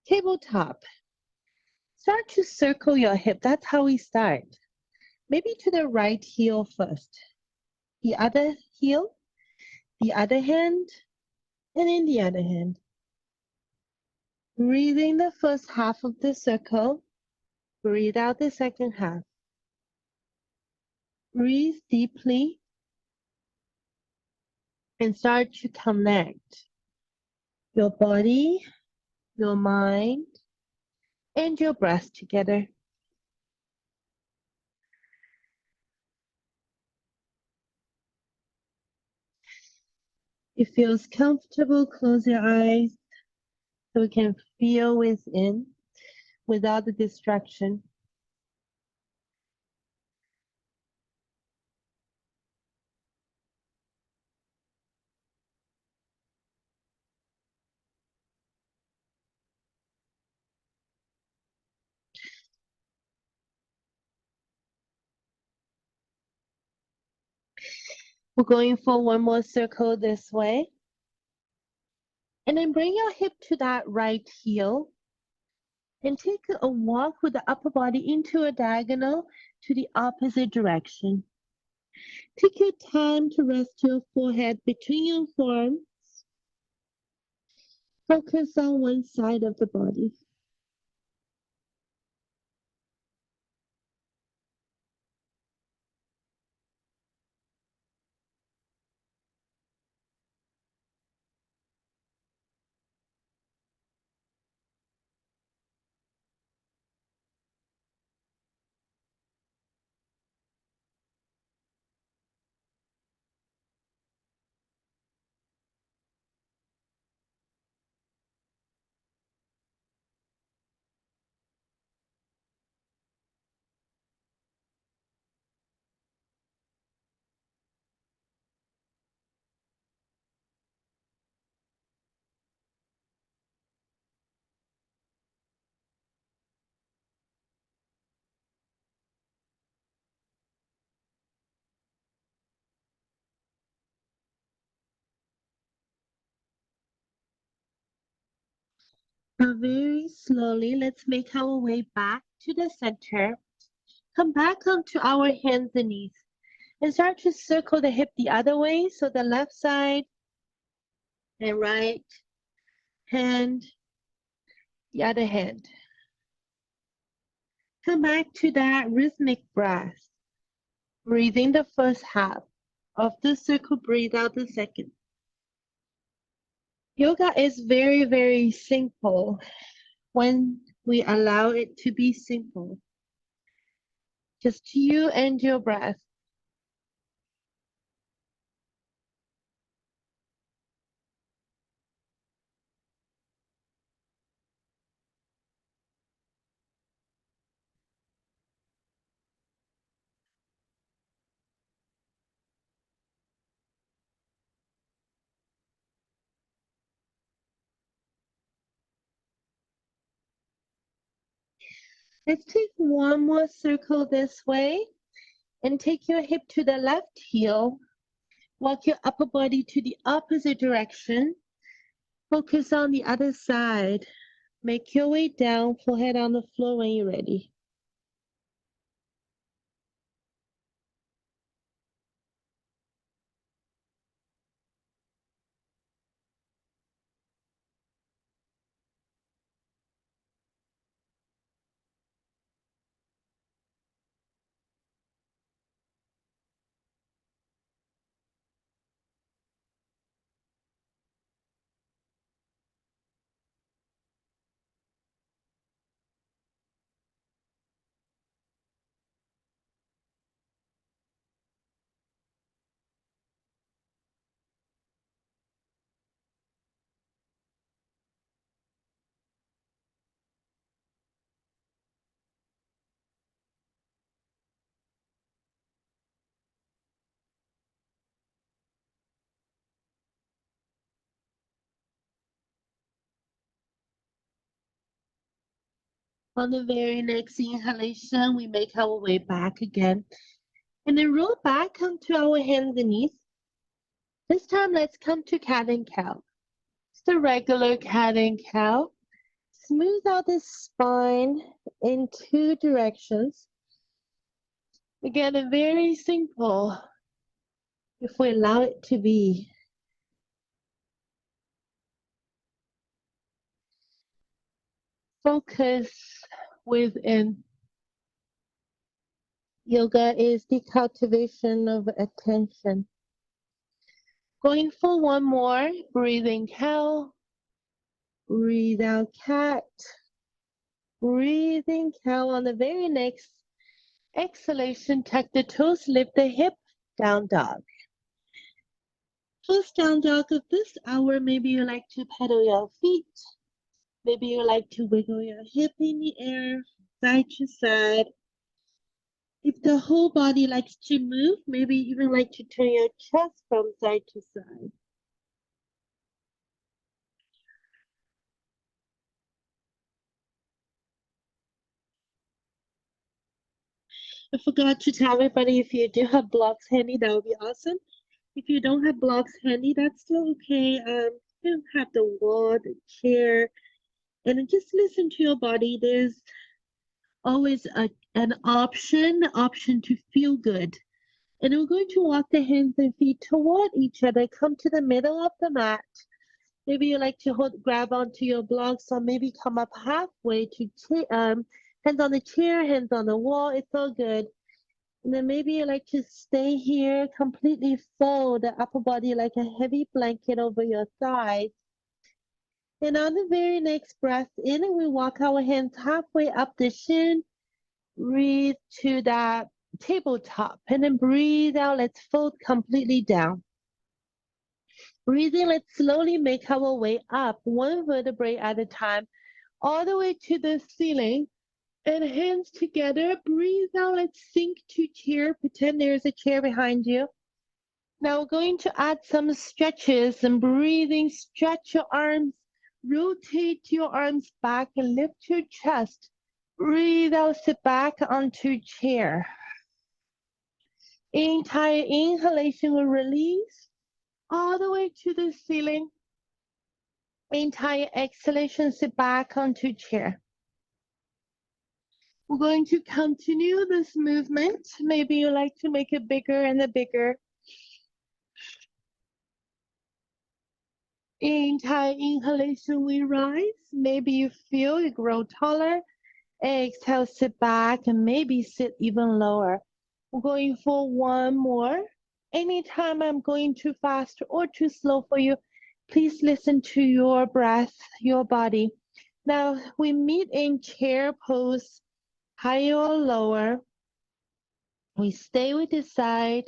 Tabletop. Start to circle your hip. That's how we start. Maybe to the right heel first. The other heel, the other hand, and then the other hand. Breathing the first half of the circle. Breathe out the second half. Breathe deeply and start to connect your body, your mind, and your breath together. It feels comfortable, close your eyes so you can feel within without the distraction. We're going for one more circle this way. And then bring your hip to that right heel and take a walk with the upper body into a diagonal to the opposite direction. Take your time to rest your forehead between your forearms. Focus on one side of the body. Now very slowly, let's make our way back to the center. Come back onto our hands and knees and start to circle the hip the other way. So the left side and right hand, the other hand. Come back to that rhythmic breath. Breathing the first half of the circle, breathe out the second. Yoga is very, very simple when we allow it to be simple. Just you and your breath. Let's take one more circle this way and take your hip to the left heel. Walk your upper body to the opposite direction. Focus on the other side. Make your way down, forehead on the floor when you're ready. On the very next inhalation, we make our way back again. And then roll back onto our hands and knees. This time, let's come to cat and cow. Just a regular cat and cow. smooth out the spine in two directions. Again, very simple if we allow it to be. Focus within. Yoga is the cultivation of attention. Going for one more. Breathing cow. Breathe out cat. Breathing cow. On the very next exhalation, tuck the toes, lift the hip, down dog. First down dog of this hour, maybe you like to pedal your feet. Maybe you like to wiggle your hip in the air, side to side. If the whole body likes to move, maybe even like to turn your chest from side to side. I forgot to tell everybody, if you do have blocks handy, that would be awesome. If you don't have blocks handy, that's still okay. You have the wall, the chair, and just listen to your body. There's always an option to feel good. And we're going to walk the hands and feet toward each other. Come to the middle of the mat. Maybe you like to grab onto your blocks, or maybe come up halfway to hands on the chair, hands on the wall. It's all good. And then maybe you like to stay here, completely fold the upper body like a heavy blanket over your thighs. And on the very next breath in, we walk our hands halfway up the shin. Breathe to that tabletop. And then breathe out. Let's fold completely down. Breathing, let's slowly make our way up, one vertebrae at a time, all the way to the ceiling. And hands together. Breathe out. Let's sink to chair. Pretend there's a chair behind you. Now we're going to add some stretches and breathing. Stretch your arms. Rotate your arms back and lift your chest. Breathe out. Sit back onto chair. Entire inhalation will release all the way to the ceiling. Entire exhalation. Sit back onto chair. We're going to continue this movement. Maybe you like to make it bigger and bigger. Entire inhalation, we rise. Maybe you feel you grow taller. Exhale, sit back and maybe sit even lower. We're going for one more. Anytime I'm going too fast or too slow for you, please listen to your breath, your body. Now we meet in chair pose. Higher or lower, we stay with the side,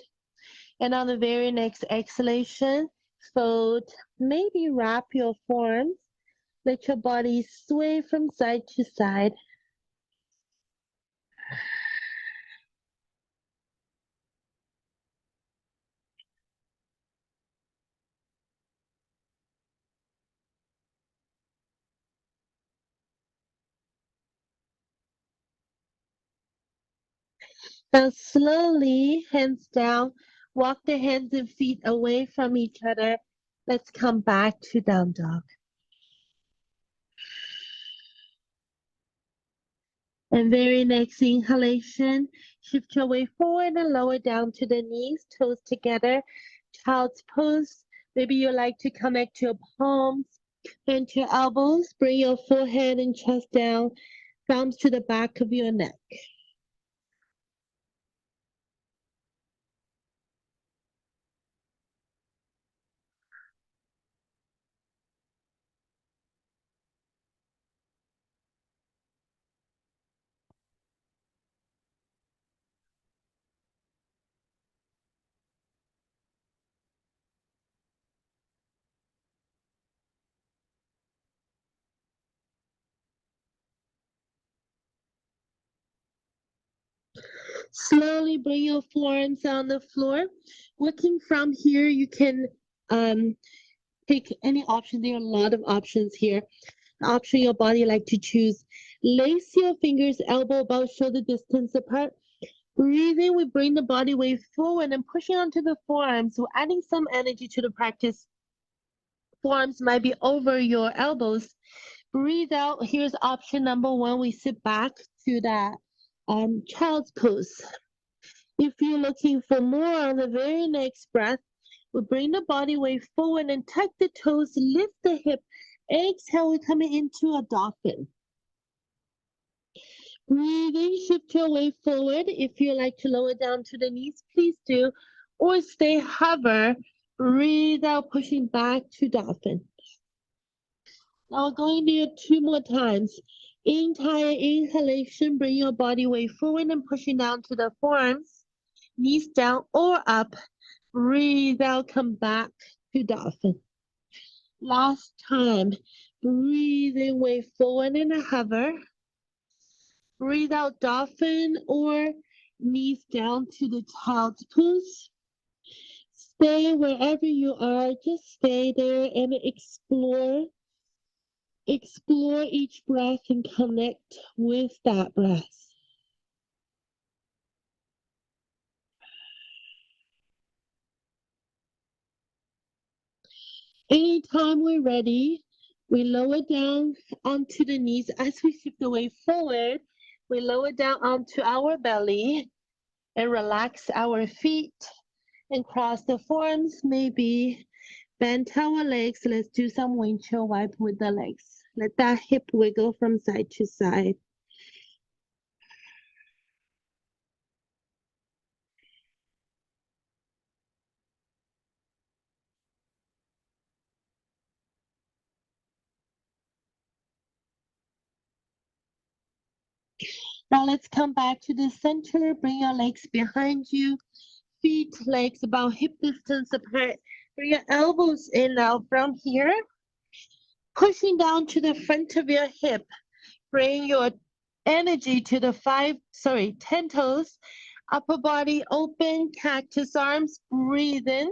and on the very next exhalation, fold, maybe wrap your forearms, let your body sway from side to side. Now slowly, hands down, walk the hands and feet away from each other. Let's come back to down dog. And very next inhalation, shift your weight forward and lower down to the knees, toes together, child's pose. Maybe you like to connect your palms and your elbows. Bring your forehead and chest down, thumbs to the back of your neck. Slowly bring your forearms on the floor. Working from here, you can pick any option. There are a lot of options here. The option your body like to choose. Lace your fingers elbow about shoulder distance apart. Breathing, we bring the body weight forward and pushing onto the forearms. So adding some energy to the practice. Forearms might be over your elbows. Breathe out. Here's option number one. We sit back to that child's pose. If you're looking for more on the very next breath, we bring the body weight forward and tuck the toes, lift the hip. Exhale, we're coming into a dolphin. Breathing, shift your weight forward. If you like to lower down to the knees, please do. Or stay hover. Breathe out, pushing back to dolphin. Now we're going to do it two more times. Entire inhalation, bring your body weight forward and pushing down to the forearms. Knees down or up. Breathe out, come back to dolphin. Last time. Breathe in, way forward and hover. Breathe out, dolphin or knees down to the child's pose. Stay wherever you are. Just stay there and explore. Explore each breath and connect with that breath. Anytime we're ready, we lower down onto the knees as we shift the weight forward. We lower down onto our belly and relax our feet and cross the forearms, maybe bend our legs. Let's do some windshield wipe with the legs. Let that hip wiggle from side to side. Now let's come back to the center. Bring your legs behind you. Feet, legs about hip distance apart. Bring your elbows in now from here. Pushing down to the front of your hip. Bring your energy to the 10 toes. Upper body open, cactus arms. Breathe in.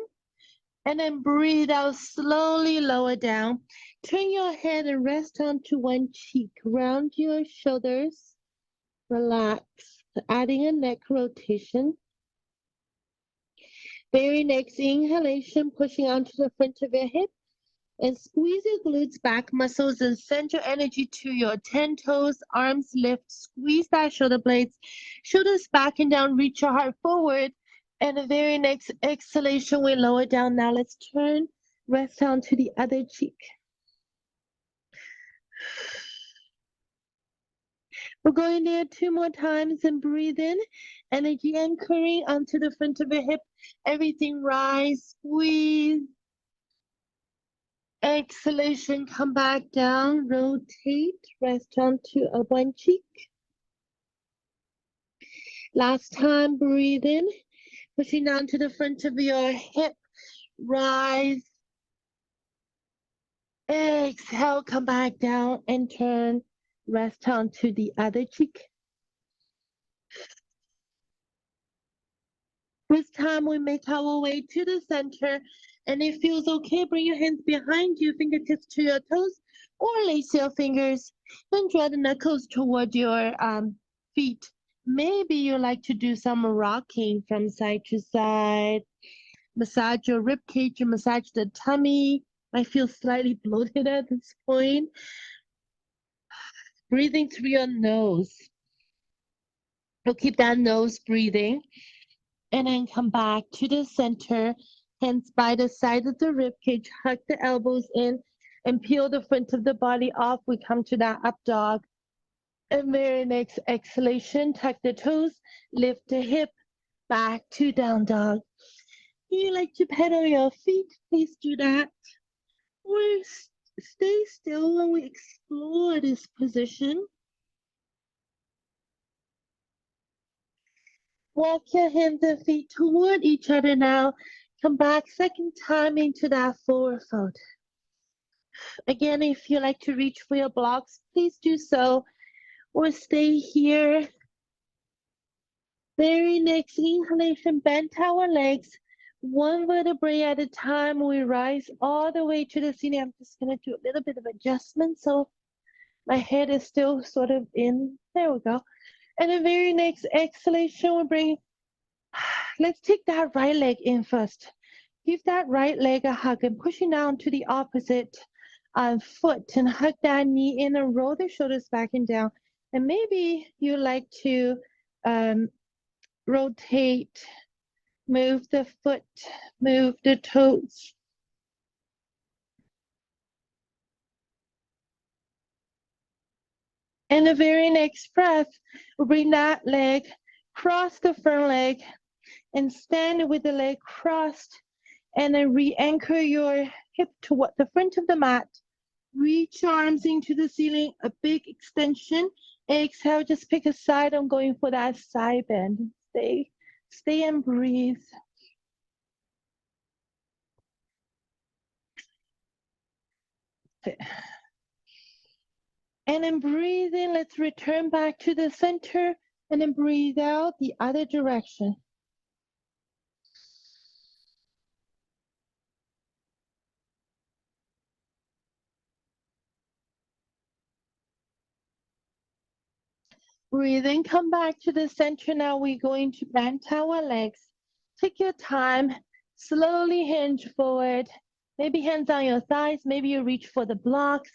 And then breathe out, slowly lower down. Turn your head and rest onto one cheek. Round your shoulders. Relax. Adding a neck rotation. Very next inhalation, pushing onto the front of your hip. And squeeze your glutes back, muscles, and send your energy to your 10 toes. Arms lift. Squeeze that shoulder blades. Shoulders back and down. Reach your heart forward. And the very next exhalation, we lower down. Now let's turn, rest down to the other cheek. We're going there two more times and breathe in. Energy anchoring onto the front of your hip. Everything rise, squeeze. Exhalation, come back down, rotate, rest onto a one cheek. Last time, breathe in, pushing down to the front of your hip, rise. Exhale, come back down and turn, rest onto the other cheek. This time we make our way to the center, and it feels okay. Bring your hands behind you, fingertips to your toes, or lace your fingers and draw the knuckles toward your feet. Maybe you like to do some rocking from side to side. Massage your rib cage, and massage the tummy. I feel slightly bloated at this point. Breathing through your nose. So keep that nose breathing. And then come back to the center, hands by the side of the rib cage, hug the elbows in, and peel the front of the body off. We come to that up dog. And very next exhalation, tuck the toes, lift the hip, back to down dog. You like to pedal your feet, please do that. Or stay still when we explore this position. Walk your hands and feet toward each other now. Come back second time into that forward fold. Again, if you like to reach for your blocks, please do so, or stay here. Very next inhalation, bend our legs, one vertebrae at a time. We rise all the way to the ceiling. I'm just gonna do a little bit of adjustment so my head is still sort of in. There we go. And the very next exhalation, we bring, let's take that right leg in first. Give that right leg a hug and pushing down to the opposite foot and hug that knee in and roll the shoulders back and down. And maybe you like to um, rotate, move the foot, move the toes. And the very next breath, bring that leg, cross the front leg, and stand with the leg crossed. And then re-anchor your hip toward the front of the mat. Reach your arms into the ceiling, a big extension. Exhale, just pick a side. I'm going for that side bend. Stay and breathe. And then breathe in. Let's return back to the center. And then breathe out the other direction. Breathe in, come back to the center. Now we're going to bend our legs. Take your time. Slowly hinge forward. Maybe hands on your thighs. Maybe you reach for the blocks.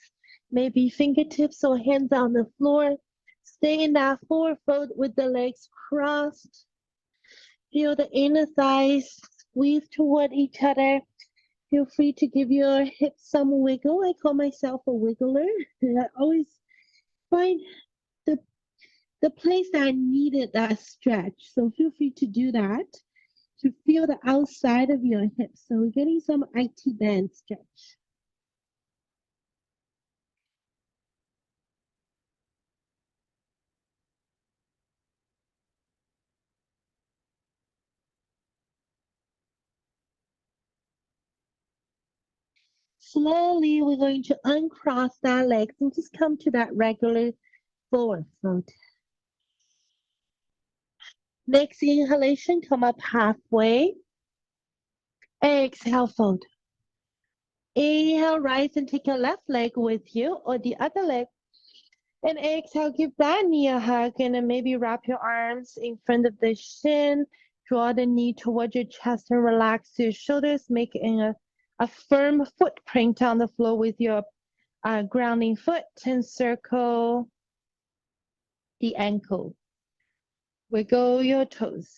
Maybe fingertips or hands on the floor. Stay in that forward fold with the legs crossed. Feel the inner thighs squeeze toward each other. Feel free to give your hips some wiggle. I call myself a wiggler. I always find the place that I needed that stretch. So feel free to do that to feel the outside of your hips. So we're getting some IT band stretch. Slowly, we're going to uncross our legs and just come to that regular forward fold. Next inhalation, come up halfway. Exhale, fold. Inhale, rise and take your left leg with you or the other leg. And exhale, give that knee a hug and then maybe wrap your arms in front of the shin. Draw the knee towards your chest and relax your shoulders, making a firm footprint on the floor with your grounding foot and circle the ankle. Wiggle your toes.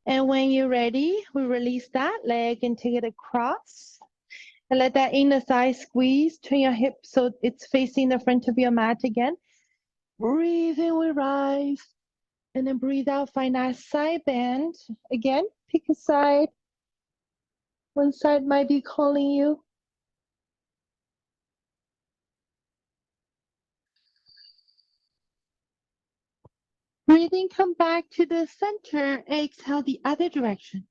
And when you're ready, we release that leg and take it across. And let that inner thigh squeeze. Turn your hip so it's facing the front of your mat again. Breathe in, we rise. And then breathe out, find that side bend. Again, pick a side. One side might be calling you. Breathing, come back to the center. Exhale the other direction.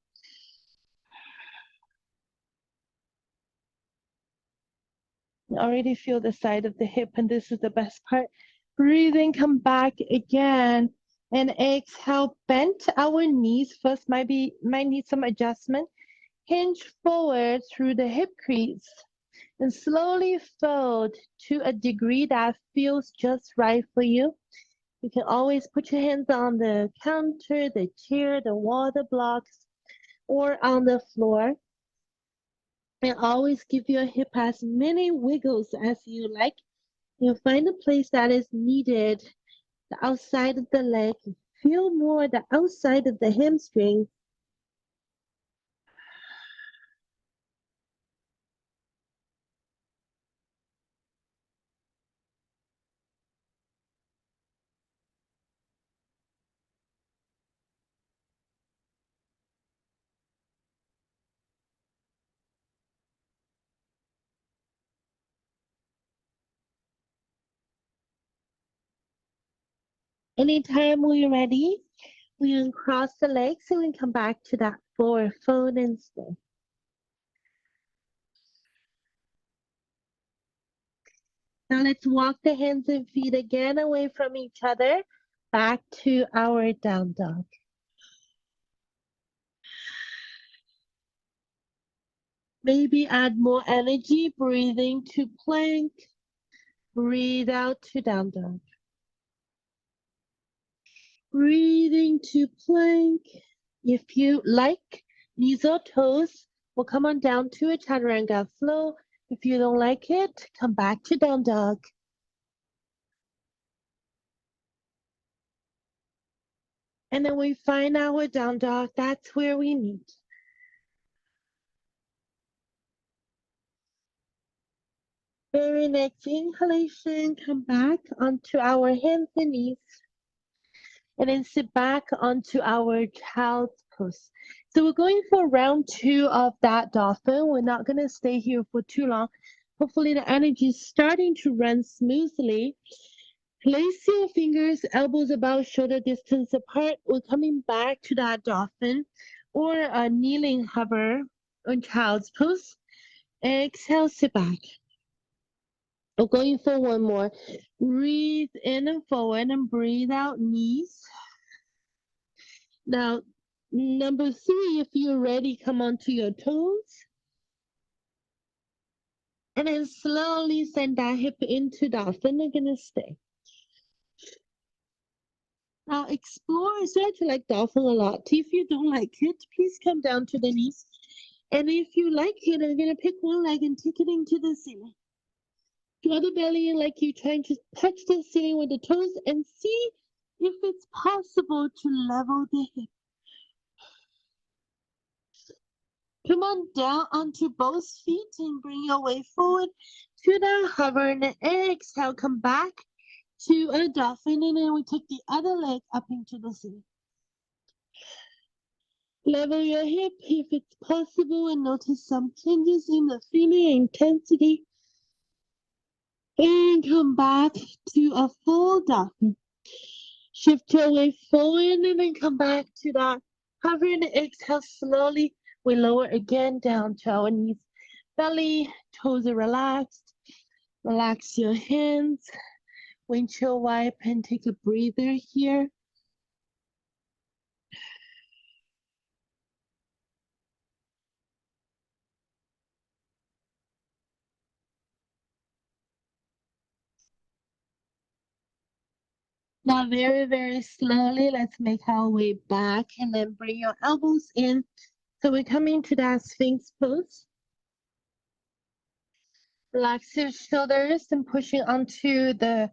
Already feel the side of the hip, and this is the best part. Breathing, come back again. And exhale, bend our knees. First might need some adjustment. Hinge forward through the hip crease. And slowly fold to a degree that feels just right for you. You can always put your hands on the counter, the chair, the wall, the blocks, or on the floor. And always give your hip as many wiggles as you like. You'll find a place that is needed, the outside of the leg. Feel more the outside of the hamstring. Anytime we're ready, we uncross the legs and we come back to that forward fold and stay. Now let's walk the hands and feet again away from each other, back to our down dog. Maybe add more energy, breathing to plank, breathe out to down dog. Breathing to plank. If you like, knees or toes will come on down to a chaturanga flow. If you don't like it, come back to down dog. And then we find our down dog. That's where we meet. Very next inhalation, come back onto our hands and knees. And then sit back onto our child's pose. So we're going for round 2 of that dolphin. We're not going to stay here for too long. Hopefully the energy is starting to run smoothly. Place your fingers, elbows about shoulder distance apart. We're coming back to that dolphin or a kneeling hover on child's pose. Exhale, sit back. We're going for one more. Breathe in and forward and breathe out, knees. Now, number 3, if you're ready, come onto your toes. And then slowly send that hip into dolphin. You're going to stay. Now, explore. Start to like dolphin a lot. If you don't like it, please come down to the knees. And if you like it, I'm going to pick one leg and take it into the ceiling. Draw the belly in like you're trying to touch the ceiling with the toes and see if it's possible to level the hip. Come on down onto both feet and bring your weight forward to the hover and exhale. Come back to a dolphin and then we take the other leg up into the ceiling. Level your hip if it's possible and notice some changes in the feeling intensity. And come back to a full dolphin. Shift your weight forward and then come back to that hover and exhale slowly. We lower again down to our knees. Belly, toes are relaxed. Relax your hands. Windshield wipe and take a breather here. Now very, very slowly, let's make our way back and then bring your elbows in. So we're coming to that Sphinx pose. Relax your shoulders and pushing onto the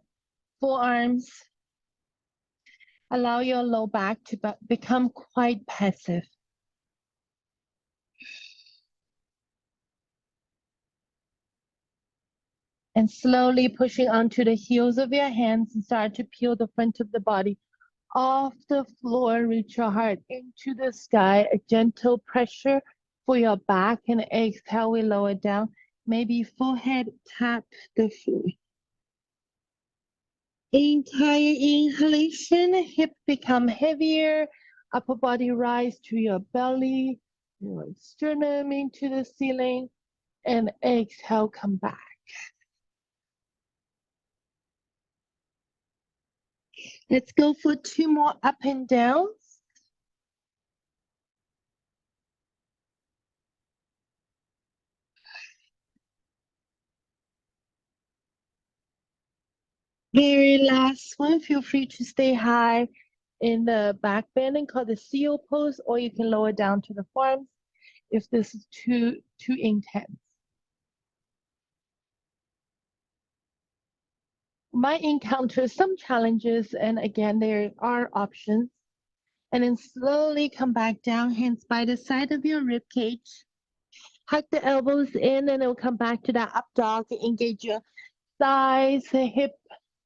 forearms. Allow your low back to become quite passive. And slowly pushing onto the heels of your hands and start to peel the front of the body off the floor. Reach your heart into the sky. A gentle pressure for your back and exhale, we lower down. Maybe forehead tap the floor. Entire inhalation, hip become heavier, upper body rise to your belly, your sternum into the ceiling, and exhale, come back. Let's go for 2 more up and downs. Very last one, feel free to stay high in the back bending called the seal pose, or you can lower down to the forearms if this is too intense. Might encounter some challenges, and again, there are options. And then slowly come back down, hands by the side of your rib cage. Hug the elbows in, and it'll come back to that up dog. Engage your thighs, hip,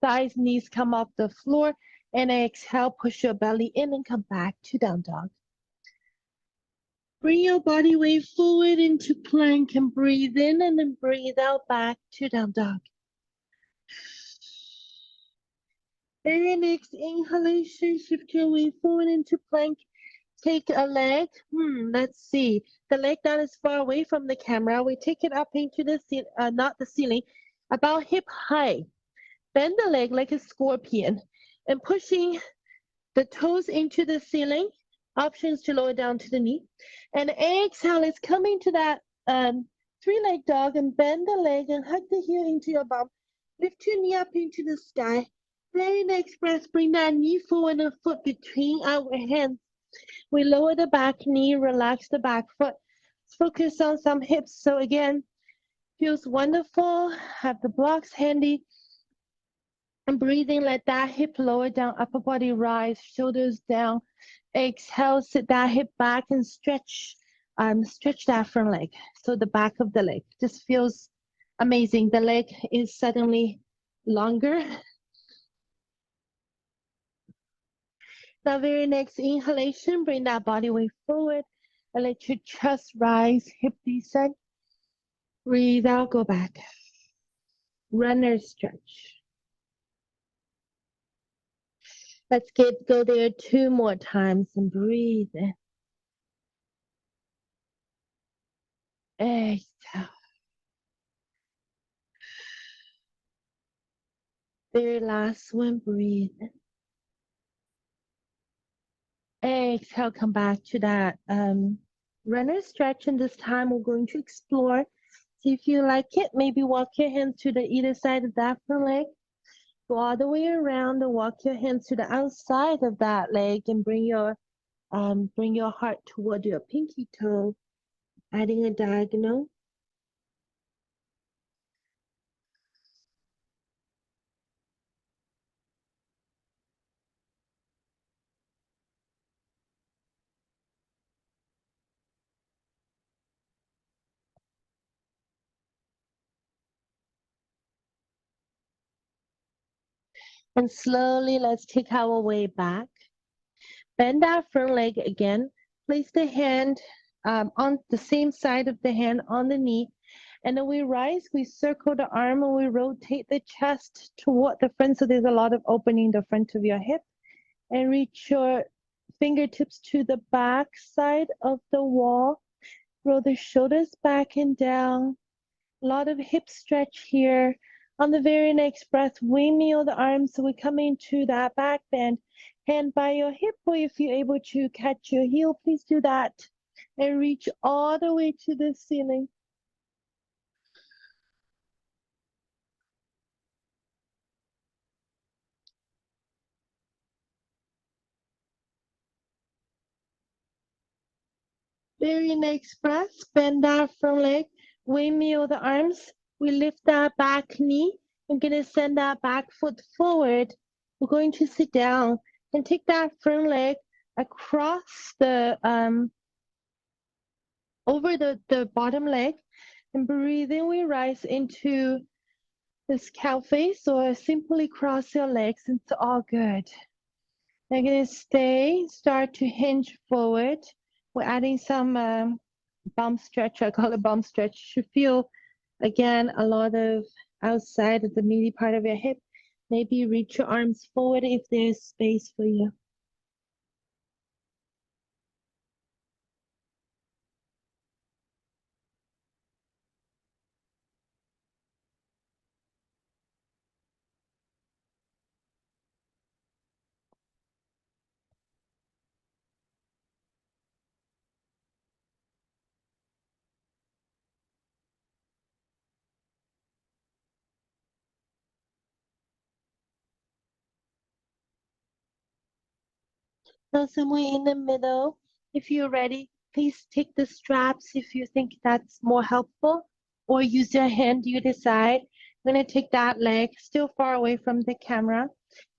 thighs, knees come off the floor. And exhale, push your belly in and come back to down dog. Bring your body weight forward into plank and breathe in and then breathe out back to down dog. Very next inhalation, shift your weight forward into plank. Take a leg, let's see, the leg that is far away from the camera, we take it up into the not the ceiling, about hip high. Bend the leg like a scorpion and pushing the toes into the ceiling. Options to lower down to the knee. And exhale is coming to that 3-leg dog and bend the leg and hug the heel into your bum. Lift your knee up into the sky Very next breath, bring that knee forward and foot between our hands. We lower the back knee, relax the back foot. Focus on some hips. So again, feels wonderful. Have the blocks handy. And breathing, let that hip lower down, upper body rise, shoulders down. Exhale, sit that hip back and stretch that front leg. So the back of the leg just feels amazing. The leg is suddenly longer. Now, very next inhalation, bring that body weight forward and let your chest rise, hip descend. Breathe out, go back. Runner stretch. Let's go there 2 more times and breathe in. Exhale. Very last one, breathe in. Exhale, come back to that runner stretch, and this time we're going to explore. See if you like it. Maybe walk your hands to the either side of that front leg. Go all the way around and walk your hands to the outside of that leg and bring your heart toward your pinky toe, adding a diagonal. And slowly let's take our way back. Bend that front leg again. Place the hand on the same side of the hand on the knee. And then we rise, we circle the arm, and we rotate the chest toward the front. So there's a lot of opening the front of your hip. And reach your fingertips to the back side of the wall. Roll the shoulders back and down. A lot of hip stretch here. On the very next breath, windmill the arms. So we come into that back bend. Hand by your hip, or if you're able to catch your heel, please do that. And reach all the way to the ceiling. Very next breath, bend that front leg, windmill the arms. We lift that back knee. I'm gonna send that back foot forward. We're going to sit down and take that front leg across the over the bottom leg, and breathing we rise into this cow face, or simply cross your legs. It's all good. You're gonna start to hinge forward. We're adding some bump stretch. I call it bump stretch. You feel again a lot of outside of the meaty part of your hip. Maybe reach your arms forward if there's space for you. Now somewhere in the middle, if you're ready, please take the straps if you think that's more helpful, or use your hand, you decide. I'm gonna take that leg still far away from the camera. I'm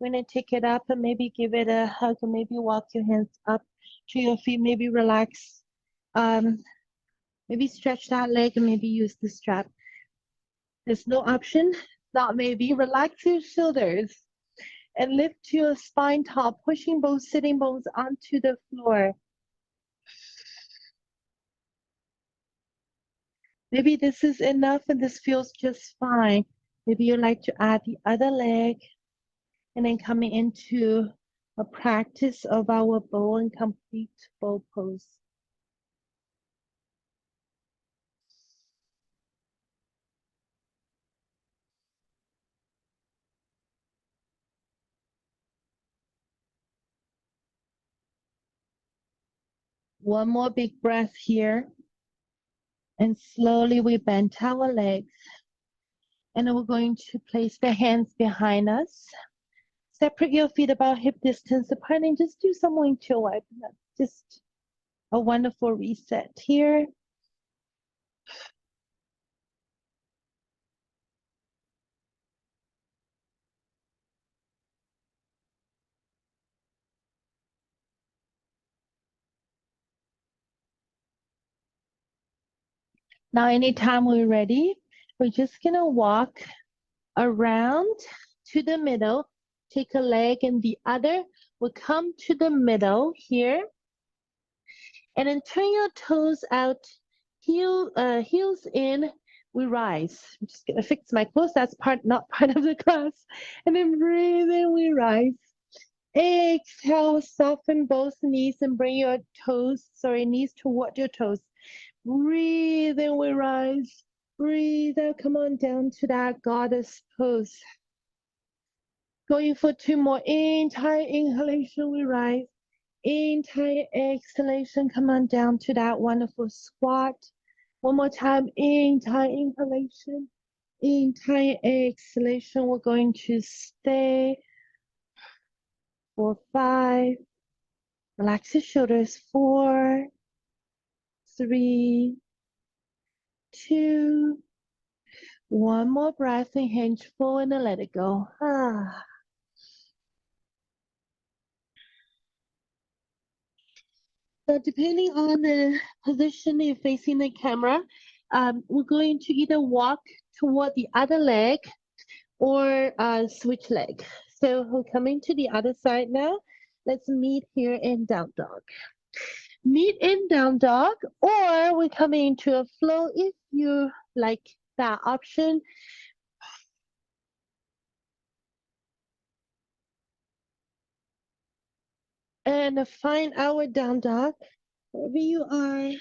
gonna take it up and maybe give it a hug, and maybe walk your hands up to your feet, maybe relax. Maybe stretch that leg and maybe use the strap. There's no option, not maybe. Relax your shoulders and lift your spine tall, pushing both sitting bones onto the floor. Maybe this is enough and this feels just fine. Maybe you'd like to add the other leg, and then coming into a practice of our bow and complete bow pose. One more big breath here. And slowly we bend our legs. And then we're going to place the hands behind us. Separate your feet about hip distance apart and just do some windshield wipe. Just a wonderful reset here. Now, anytime we're ready, we're just gonna walk around to the middle, take a leg and the other will come to the middle here, and then turn your toes out, heels in, we rise. I'm just gonna fix my clothes, that's not part of the class. And then breathe in, we rise. Exhale, soften both knees and bring your knees toward your toes. Breathe in, we rise. Breathe out, come on down to that goddess pose. Going for 2 more. Entire inhalation, we rise. Entire exhalation, come on down to that wonderful squat. One more time. Entire inhalation. Entire exhalation. We're going to stay for 5. Relax your shoulders. 4, 3, 2. One more breath and hinge forward and let it go. So depending on the position you're facing the camera, we're going to either walk toward the other leg or switch leg. So we're coming to the other side now. Let's meet here in down dog. Meet in down dog, or we're coming into a flow if you like that option. And find our down dog, wherever you are.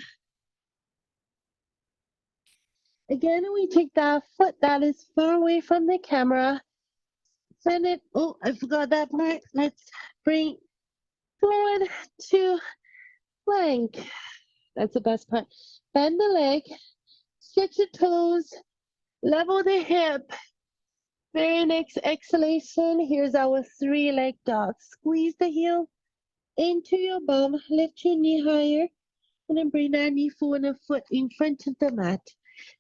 Again, we take that foot that is far away from the camera. Send it. Oh, I forgot that part. Let's bring forward to plank. That's the best part. Bend the leg, stretch your toes, level the hip. Very next exhalation. Here's our 3-leg dog. Squeeze the heel into your bum, lift your knee higher, and then bring that knee forward and foot in front of the mat.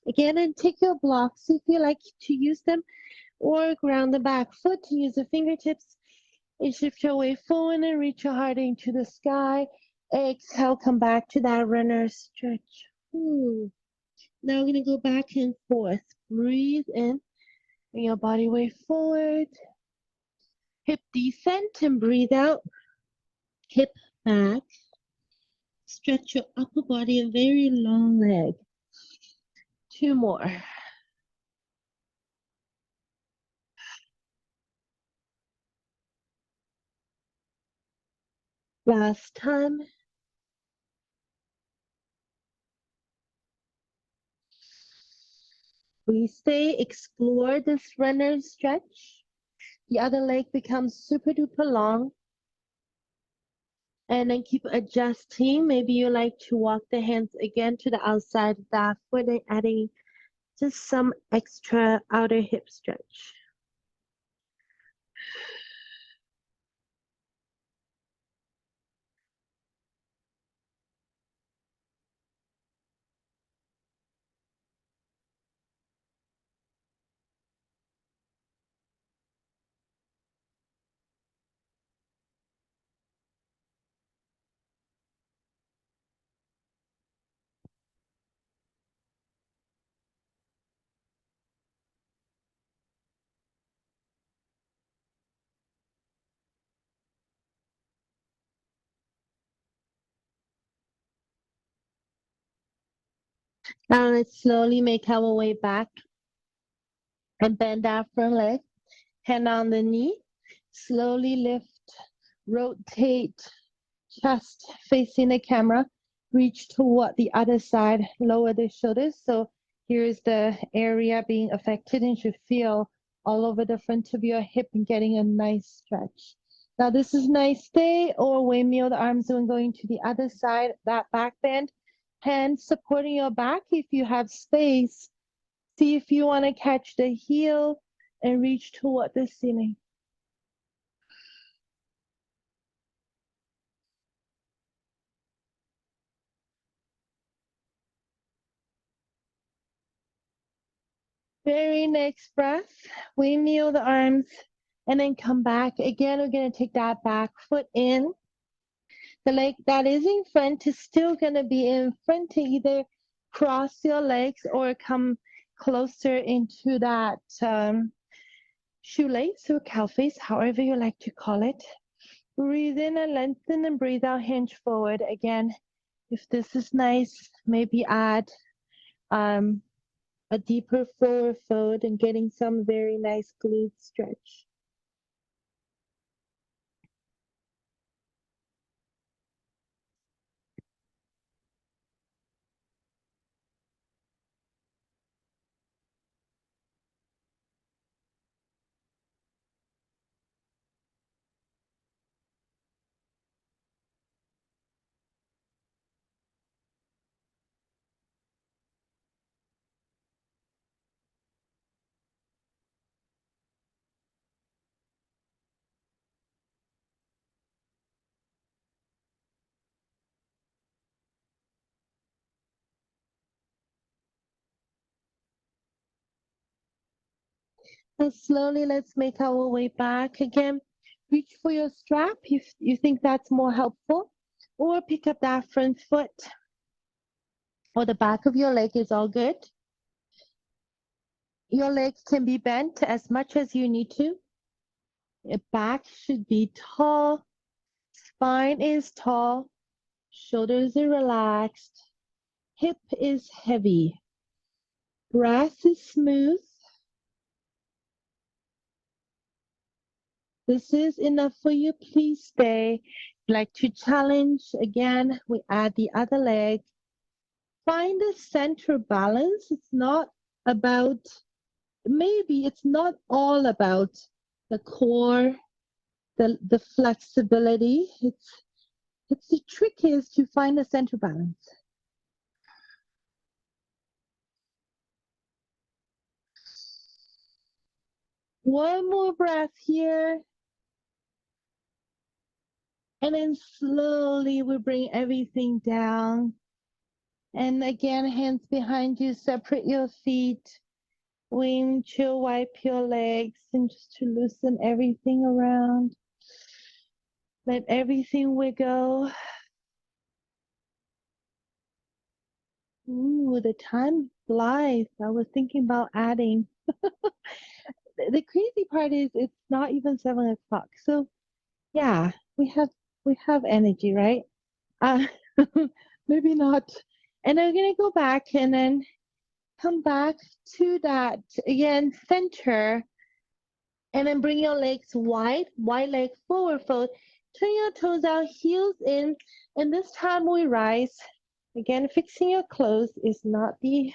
Again, and take your blocks if you like to use them, or ground the back foot to use the fingertips, and shift your way forward and reach your heart into the sky. Exhale, come back to that runner stretch. Now we're going to go back and forth. Breathe in, bring your body weight forward. Hip descent and breathe out. Hip back. Stretch your upper body, a very long leg. 2 more. Last time. We stay, explore this runner stretch. The other leg becomes super duper long. And then keep adjusting. Maybe you like to walk the hands again to the outside of that foot and adding just some extra outer hip stretch. Now let's slowly make our way back and bend our front leg, hand on the knee, slowly lift, rotate, chest facing the camera, reach toward the other side, lower the shoulders. So here's the area being affected, and you should feel all over the front of your hip and getting a nice stretch. Now this is nice stay or windmill the arms when going to the other side, that back bend. Hands supporting your back if you have space. See if you want to catch the heel and reach toward the ceiling. Very next breath, windmill the arms and then come back. Again, we're going to take that back foot in. The leg that is in front is still going to be in front to either cross your legs or come closer into that shoelace or cow face, however you like to call it. Breathe in and lengthen and breathe out, hinge forward. Again, if this is nice, maybe add um, a deeper forward fold and getting some very nice glute stretch. And slowly, let's make our way back. Again, reach for your strap if you think that's more helpful, or pick up that front foot or the back of your leg is all good. Your legs can be bent as much as you need to. Your back should be tall, spine is tall, shoulders are relaxed, hip is heavy, breath is smooth. This is enough for you. Please stay. Like to challenge again, we add the other leg. Find a center balance. It's not about, maybe it's not all about the core, the flexibility. It's the trick is to find a center balance. One more breath here. And then slowly we bring everything down. And again, hands behind you, separate your feet. Chill, wipe your legs, and just to loosen everything around. Let everything wiggle. Ooh, the time flies. I was thinking about adding. The crazy part is it's not even 7 o'clock. So yeah, we have energy, right? Uh, maybe not. And I'm gonna go back and then come back to that again, center, and then bring your legs wide leg forward fold. Turn your toes out, heels in, and this time we rise. Again, fixing your clothes is not the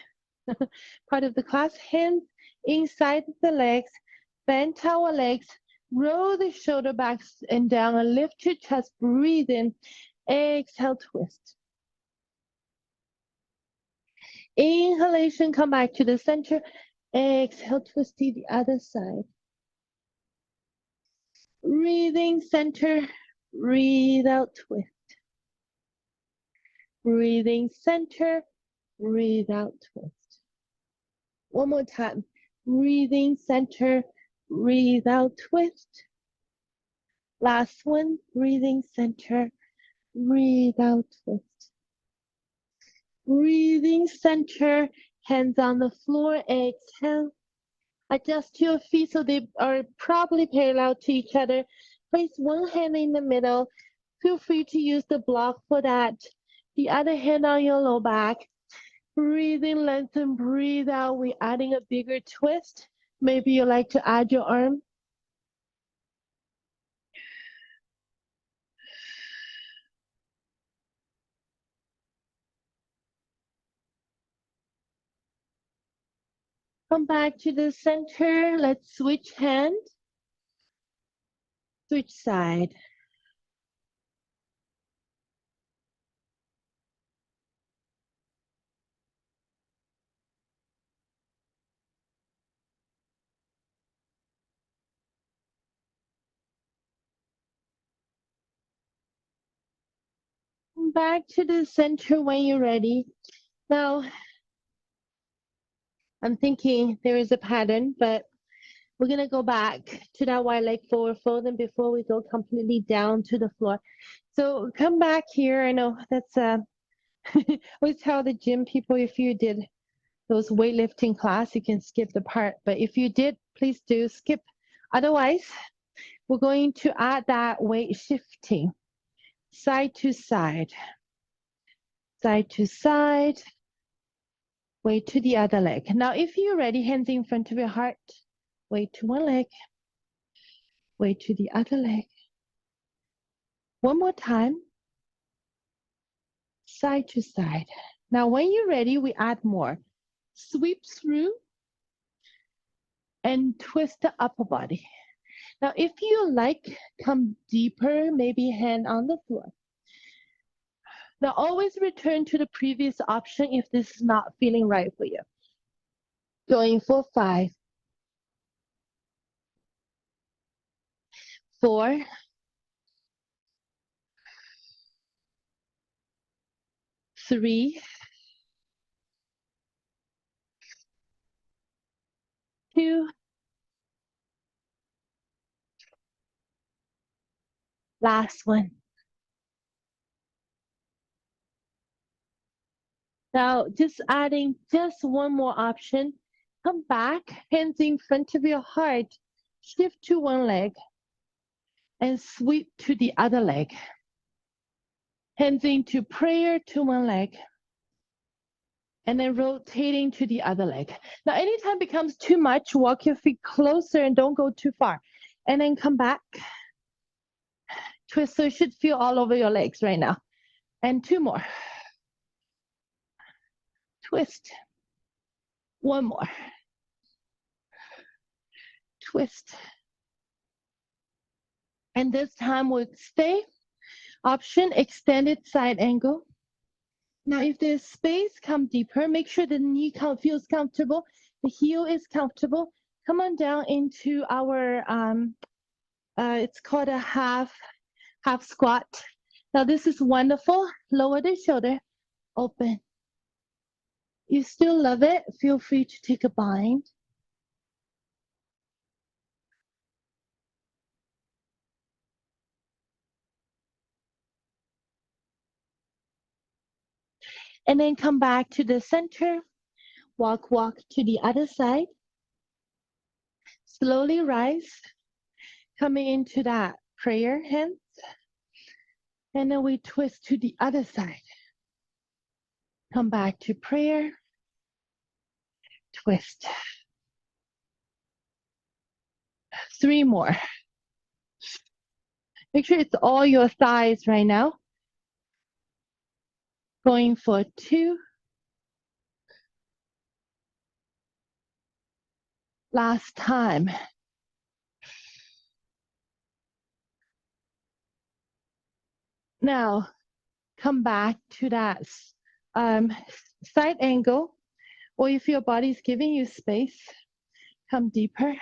part of the class. Hands inside the legs, bend our legs, roll the shoulder back and down, and lift your chest, breathe in, exhale, twist. Inhalation, come back to the center. Exhale, twist to the other side. Breathing center, breathe out, twist. Breathing center, breathe out, twist. One more time. Breathing center, breathe out, twist. Last one. Breathing center, breathe out, twist. Breathing center, hands on the floor, exhale. Adjust your feet so they are probably parallel to each other. Place one hand in the middle. Feel free to use the block for that. The other hand on your low back. Breathe in, lengthen, breathe out. We're adding a bigger twist. Maybe you like to add your arm. Come back to the center. Let's switch hand. Switch side. Come back to the center when you're ready. Now, I'm thinking there is a pattern, but we're gonna go back to that wide leg forward fold and before we go completely down to the floor. So come back here. I know that's always tell the gym people if you did those weightlifting class, you can skip the part. But if you did, please do skip. Otherwise, we're going to add that weight shifting side to side, side to side, weight to the other leg. Now, if you're ready, hands in front of your heart, weight to one leg, weight to the other leg. One more time, side to side. Now, when you're ready, we add more. Sweep through and twist the upper body. Now, if you like, come deeper, maybe hand on the floor. Now, always return to the previous option if this is not feeling right for you. Going for 5, 4, 3, 2, last one. Now, just adding just one more option. Come back, hands in front of your heart, shift to one leg, and sweep to the other leg. Hands into prayer to one leg, and then rotating to the other leg. Now, anytime it becomes too much, walk your feet closer and don't go too far. And then come back, twist. So you should feel all over your legs right now. And 2 more. Twist. 1 more. Twist. And this time we'll stay. Option, extended side angle. Now, if there's space, come deeper. Make sure the knee feels comfortable. The heel is comfortable. Come on down into our, it's called a half squat. Now, this is wonderful. Lower the shoulder, open. You still love it, feel free to take a bind. And then come back to the center. Walk to the other side. Slowly rise, coming into that prayer hands. And then we twist to the other side. Come back to prayer. Twist. 3 more. Make sure it's all your thighs right now. Going for 2. Last time. Now, come back to that side angle, or if your body's giving you space, come deeper.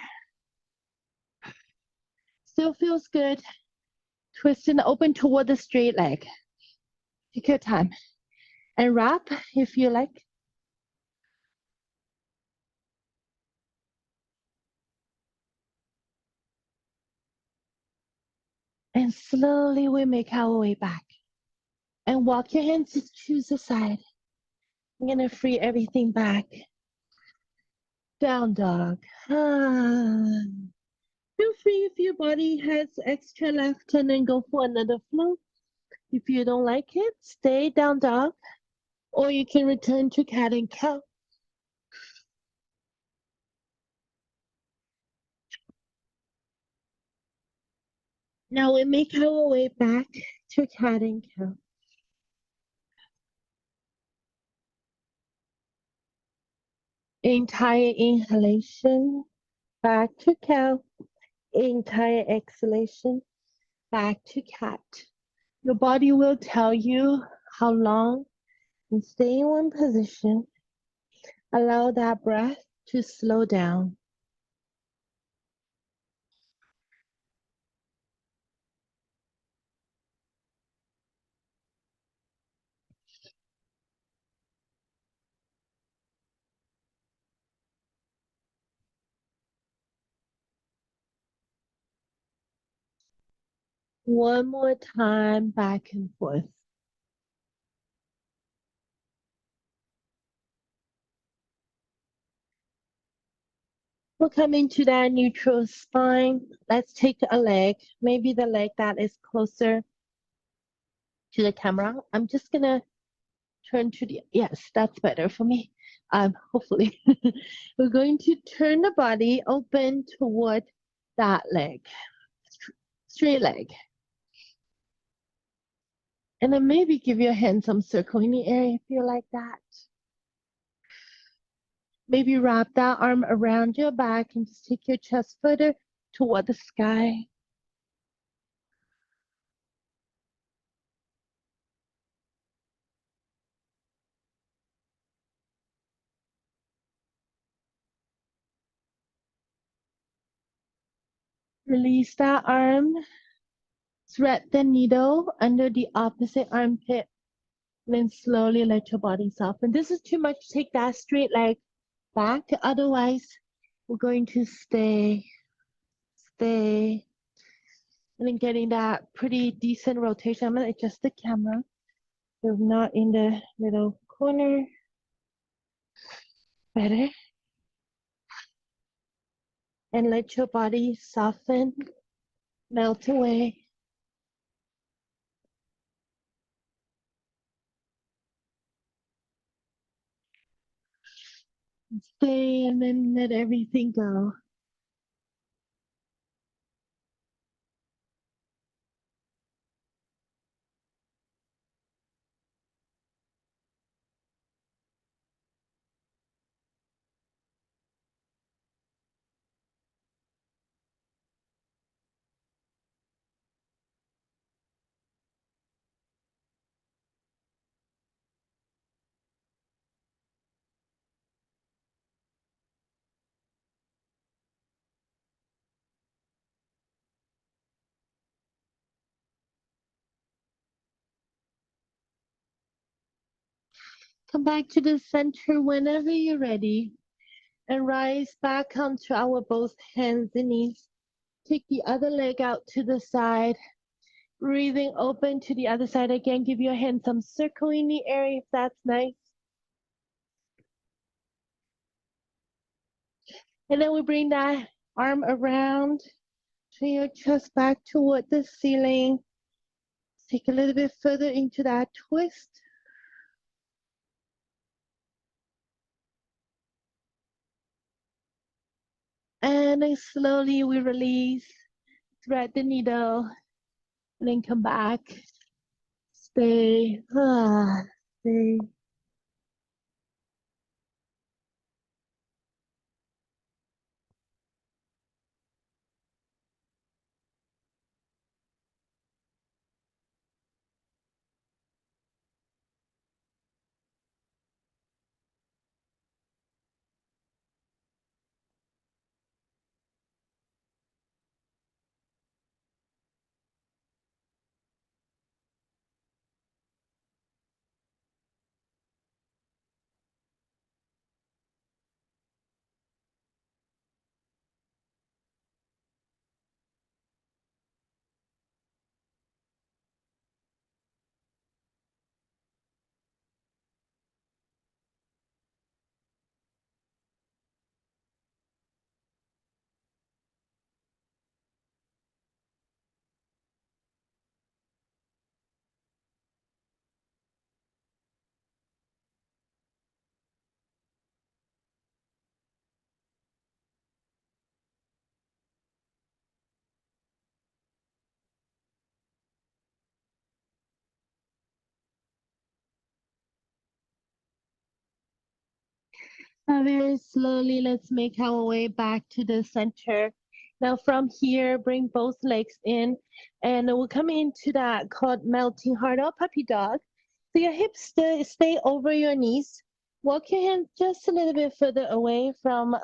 Still feels good. Twist and open toward the straight leg. Take your time. And wrap if you like. And slowly we make our way back. And walk your hands to choose a side. I'm going to free everything back. Down dog. Feel free if your body has extra left and then go for another flow. If you don't like it, stay down dog. Or you can return to cat and cow. Now we make our way back to cat and cow. Entire inhalation, back to cow. Entire exhalation, back to cat. Your body will tell you how long, and stay in one position. Allow that breath to slow down. One more time, back and forth. We'll come into that neutral spine. Let's take a leg, maybe the leg that is closer to the camera. I'm just gonna turn to the, yes, that's better for me. Hopefully. We're going to turn the body open toward that leg, straight leg. And then maybe give your hand some circle in the air if you like that. Maybe wrap that arm around your back and just take your chest further toward the sky. Release that arm. Thread the needle under the opposite armpit. And then slowly let your body soften. This is too much. Take that straight leg back. Otherwise, we're going to stay. And then getting that pretty decent rotation. I'm going to adjust the camera. So not in the little corner. Better. And let your body soften, melt away. Stay and then let everything go. Come back to the center whenever you're ready. And rise back onto our both hands and knees. Take the other leg out to the side. Breathing open to the other side again. Give your hand some circle in the air if that's nice. And then we bring that arm around. Turn your chest back toward the ceiling. Take a little bit further into that twist. And then slowly we release. Thread the needle. And then come back. Stay. Stay. Very slowly, let's make our way back to the center. Now from here, bring both legs in and we'll come into that called melting heart or puppy dog. So your hips stay over your knees. Walk your hands just a little bit further away from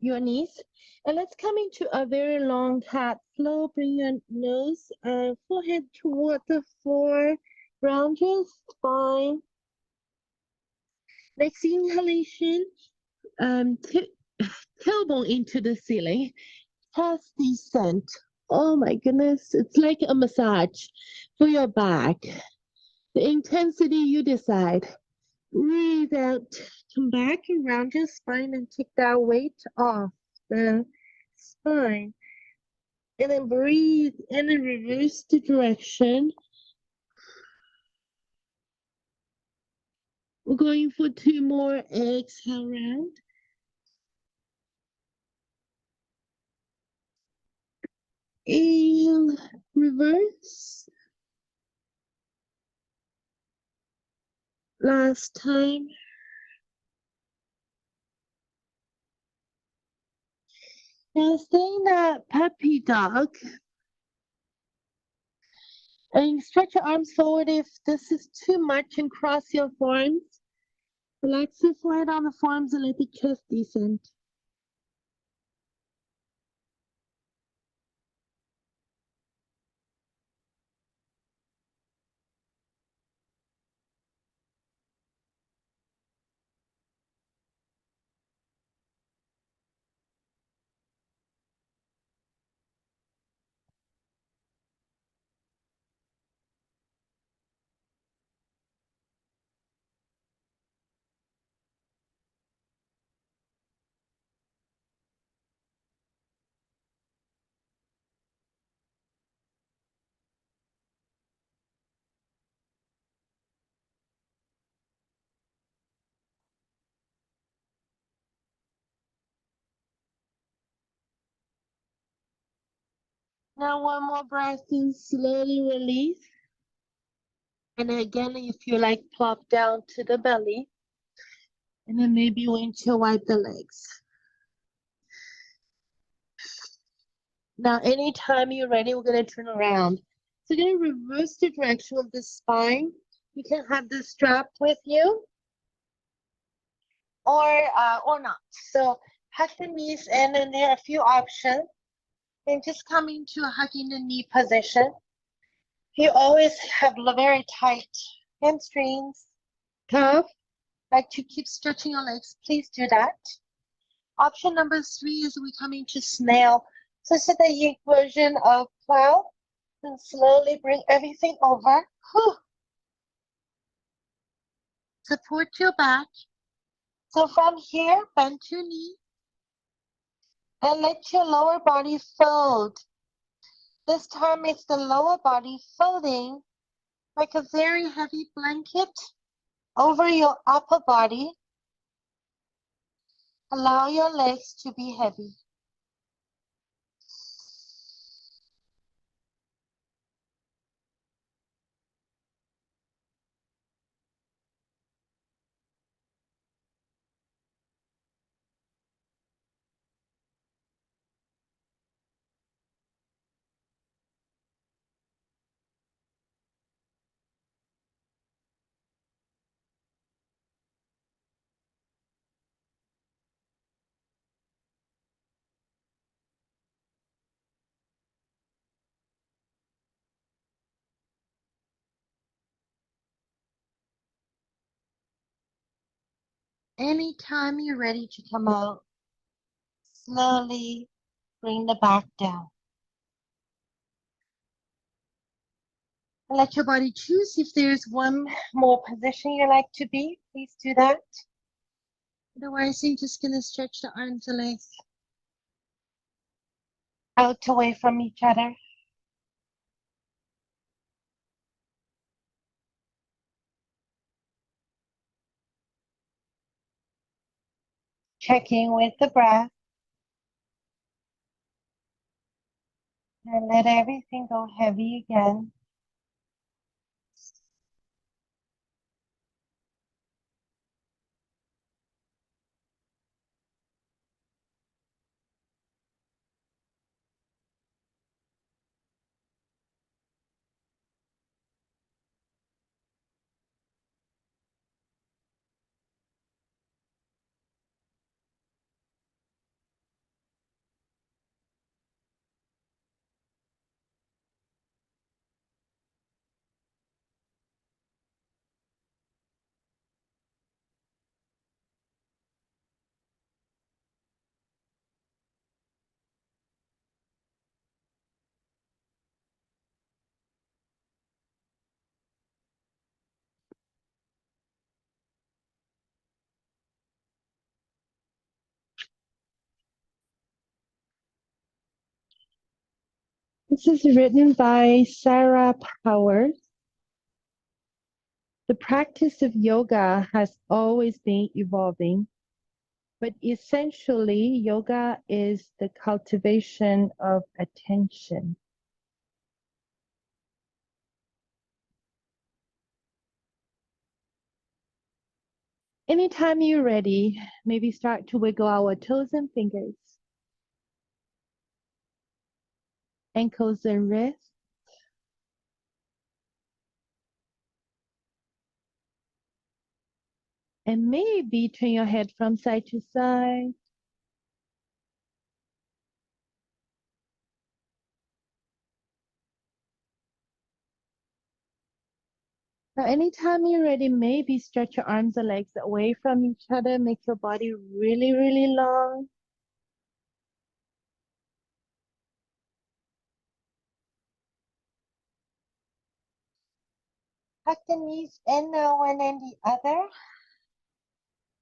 your knees. And let's come into a very long cat flow. Bring your nose, forehead toward the floor. Round your spine. Next inhalation, tailbone into the ceiling. Chest descent. Oh my goodness, it's like a massage for your back. The intensity you decide. Breathe out, come back around your spine and take that weight off the spine. And then breathe in and reverse the direction. We're going for 2 more. Exhale round. Inhale, reverse. Last time. Now stay in that puppy dog. And stretch your arms forward if this is too much and cross your forearms. Relax your forehead on the forearms and let the chest descend. Now one more breath in, slowly release. And again, if you like, plop down to the belly. And then maybe windshield wipe the legs. Now, anytime you're ready, we're going to turn around. So you're going to reverse the direction of the spine. You can have the strap with you or not. So hug the knees in, and there are a few options. And just come into a hugging the knee position. You always have very tight hamstrings, calf, like to keep stretching your legs. Please do that. Option number 3 is we come into snail. So this is the yin version of plow. And slowly bring everything over. Whew. Support your back. So from here, bend your knee. And let your lower body fold. This time it's the lower body folding like a very heavy blanket over your upper body. Allow your legs to be heavy. Anytime you're ready to come out, slowly bring the back down. And let your body choose if there's one more position you like to be. Please do that. Otherwise, you're just going to stretch the arms and legs out away from each other. Checking with the breath. And let everything go heavy again. This is written by Sarah Powers. The practice of yoga has always been evolving, but essentially, yoga is the cultivation of attention. Anytime you're ready, maybe start to wiggle our toes and fingers, ankles and wrists. And maybe turn your head from side to side. Now, anytime you're ready, maybe stretch your arms and legs away from each other. Make your body really, really long. Tuck the knees in now, one and the other.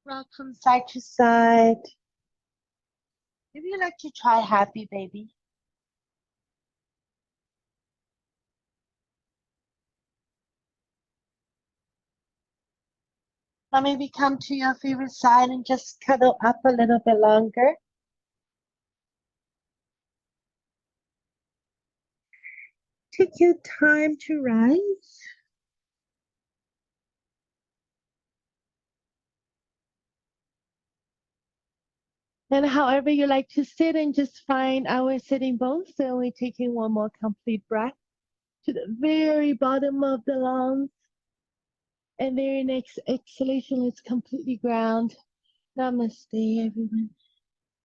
Rock from side to side. Maybe you like to try happy baby. Now maybe come to your favorite side and just cuddle up a little bit longer. Take your time to rise. And however you like to sit, and just find our sitting bones. So we're taking one more complete breath to the very bottom of the lungs. And very next exhalation, let's completely ground. Namaste, everyone.